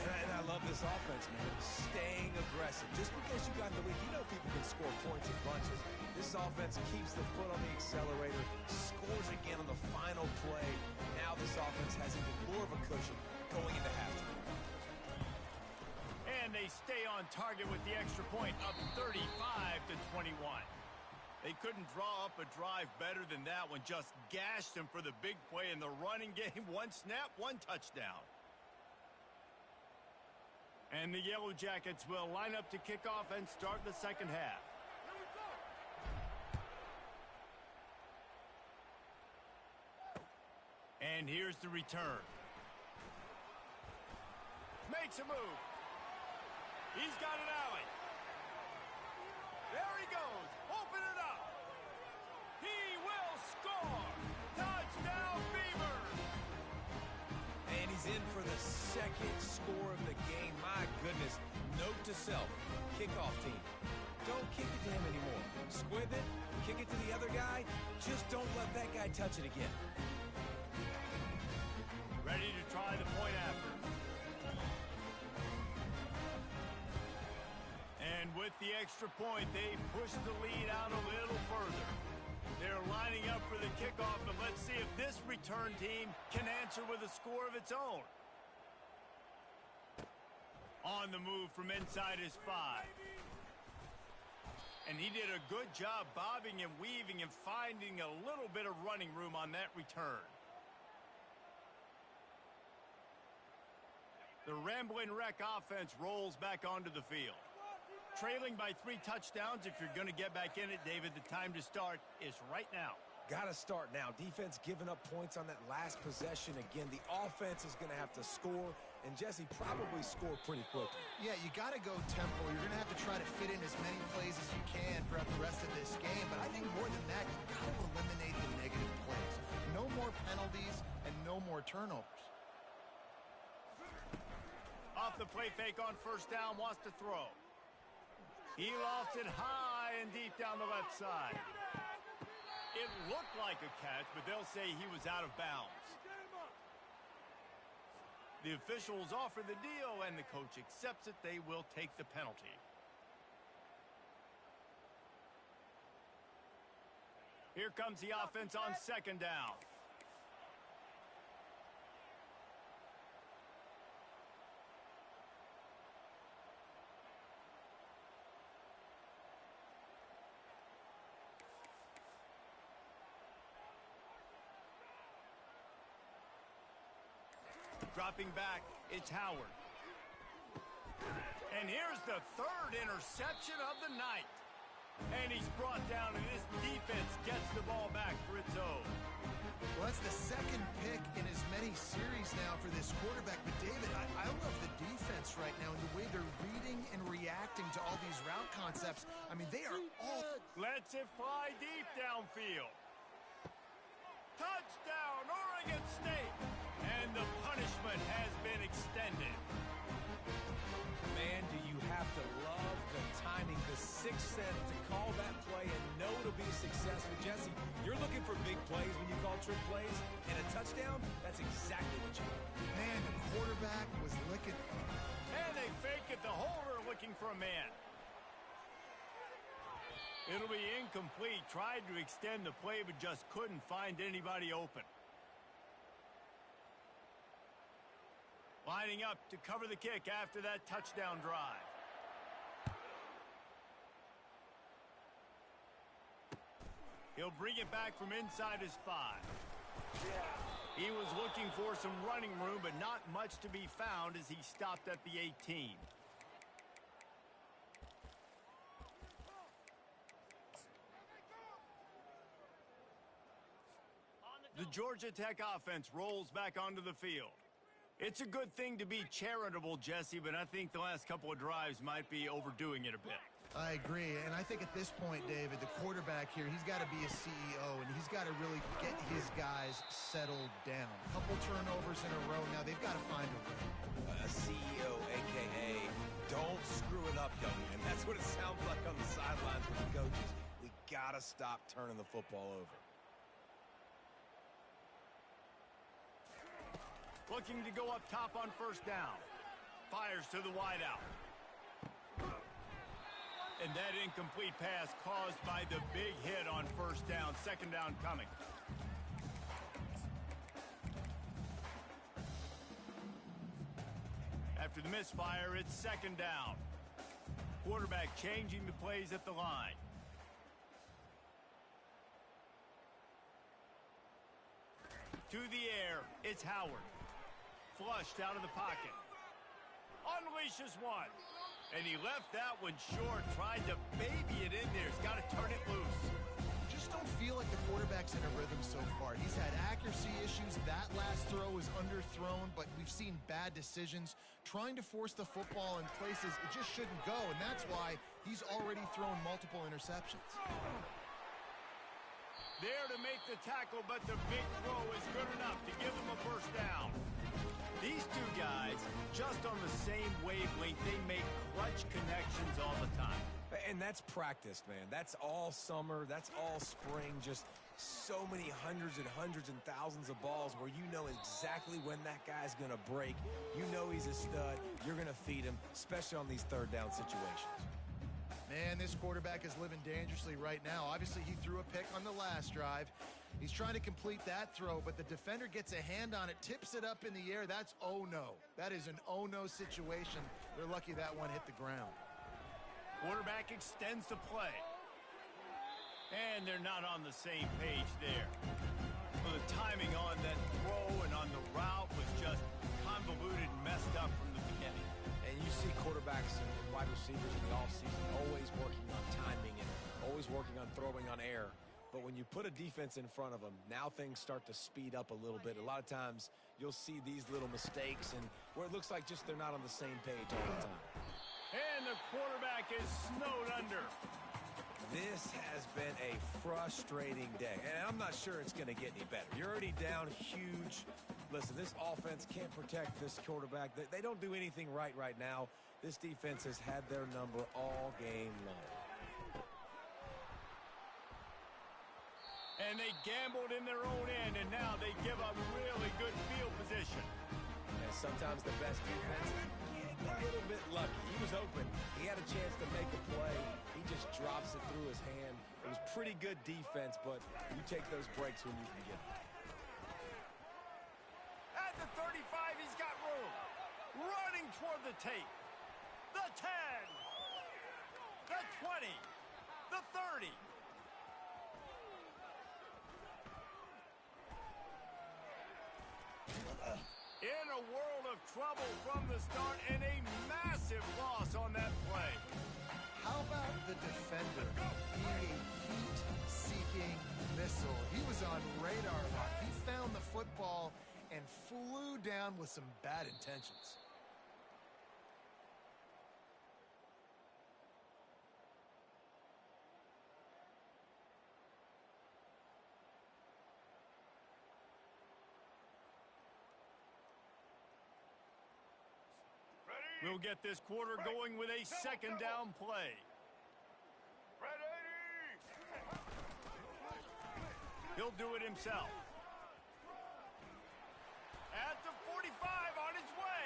And I love this offense, man. Staying aggressive. Just because you got the lead, you know people can score points in bunches. This offense keeps the foot on the accelerator, scores again on the final play. Now this offense has even more of a cushion going into halftime. And they stay on target with the extra point, up 35-21. They couldn't draw up a drive better than that one. Just gashed him for the big play in the running game. One snap, one touchdown. And the Yellow Jackets will line up to kick off and start the second half. And here's the return. Makes a move. He's got an alley. There he goes. Open it up. He will score. Touchdown, Beaver. And he's in for the second score of the game. My goodness. Note to self. Kickoff team. Don't kick it to him anymore. Squib it. Kick it to the other guy. Just don't let that guy touch it again. Ready to try the point after. And with the extra point, they push the lead out a little further. They're lining up for the kickoff, but let's see if this return team can answer with a score of its own. On the move from inside his 5. And he did a good job bobbing and weaving and finding a little bit of running room on that return. The Rambling Wreck offense rolls back onto the field. Trailing by 3 touchdowns, if you're going to get back in it, David, the time to start is right now. Got to start now. Defense giving up points on that last possession. Again, the offense is going to have to score, and Jesse probably score pretty quickly. Yeah, you got to go tempo. You're going to have to try to fit in as many plays as you can throughout the rest of this game, but I think more than that, you got to eliminate the negative plays. No more penalties and no more turnovers. Off the play fake on first down, wants to throw. He lofts it high and deep down the left side. It looked like a catch, but they'll say he was out of bounds. The officials offer the deal, and the coach accepts it. They will take the penalty. Here comes the offense on second down. Dropping back, it's Howard. And here's the third interception of the night. And he's brought down, and this defense gets the ball back for its own. Well, that's the second pick in as many series now for this quarterback. But, David, I love the defense right now and the way they're reading and reacting to all these route concepts. I mean, they are all... Lets it fly deep downfield. Touchdown, Oregon State. And the punishment has been extended. Man, do you have to love the timing, the sixth sense to call that play and know it'll be successful. Jesse, you're looking for big plays when you call trick plays, and a touchdown, that's exactly what you want. Man, the quarterback was licking. And they fake it, the holder looking for a man. It'll be incomplete. Tried to extend the play, but just couldn't find anybody open. Lining up to cover the kick after that touchdown drive. He'll bring it back from inside his 5. He was looking for some running room, but not much to be found as he stopped at the 18. The Georgia Tech offense rolls back onto the field. It's a good thing to be charitable, Jesse, but I think the last couple of drives might be overdoing it a bit. I agree, and I think at this point, David, the quarterback here, he's got to be a CEO, and he's got to really get his guys settled down. A couple turnovers in a row now. They've got to find a way. A CEO, a.k.a. don't screw it up, young man. That's what it sounds like on the sidelines with the coaches. We got to stop turning the football over. Looking to go up top on first down. Fires to the wideout. And that incomplete pass caused by the big hit on first down. Second down coming. After the misfire, it's second down. Quarterback changing the plays at the line. To the air, it's Howard. Flushed out of the pocket. Unleashes one. And he left that one short. Tried to baby it in there. He's got to turn it loose. Just don't feel like the quarterback's in a rhythm so far. He's had accuracy issues. That last throw was underthrown, but we've seen bad decisions. Trying to force the football in places it just shouldn't go, and that's why he's already thrown multiple interceptions. There to make the tackle, but the big throw is good enough to give him a first down. These two guys, just on the same wavelength, they make clutch connections all the time. And that's practiced, man. That's all summer. That's all spring. Just so many hundreds and thousands of balls where you know exactly when that guy's going to break. You know he's a stud. You're going to feed him, especially on these third down situations. Man, this quarterback is living dangerously right now. Obviously, he threw a pick on the last drive. He's trying to complete that throw, but the defender gets a hand on it, tips it up in the air. That's oh-no. That is an oh-no situation. They're lucky that one hit the ground. Quarterback extends the play. And they're not on the same page there. Well, the timing on that throw and on the route was just convoluted and messed up from the beginning. And you see quarterbacks and wide receivers in the offseason always working on timing and always working on throwing on air. But when you put a defense in front of them, now things start to speed up a little bit. A lot of times you'll see these little mistakes and where it looks like just they're not on the same page all the time. And the quarterback is snowed under. This has been a frustrating day, and I'm not sure it's going to get any better. You're already down huge. Listen, this offense can't protect this quarterback. They don't do anything right now. This defense has had their number all game long. And they gambled in their own end, and now they give up really good field position. And sometimes the best defense get a little bit lucky. He was open. He had a chance to make a play. He just drops it through his hand. It was pretty good defense, but you take those breaks when you can get them. At the 35, he's got room. Running toward the tape. The 10. The 20. The 30. In a world of trouble from the start and a massive loss on that play. How about the defender being a heat-seeking missile? He was on radar lock. He found the football and flew down with some bad intentions. We'll get this quarter going with a second down play. He'll do it himself. At the 45, on his way.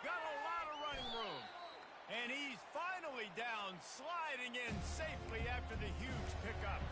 Got a lot of running room. And he's finally down, sliding in safely after the huge pickup.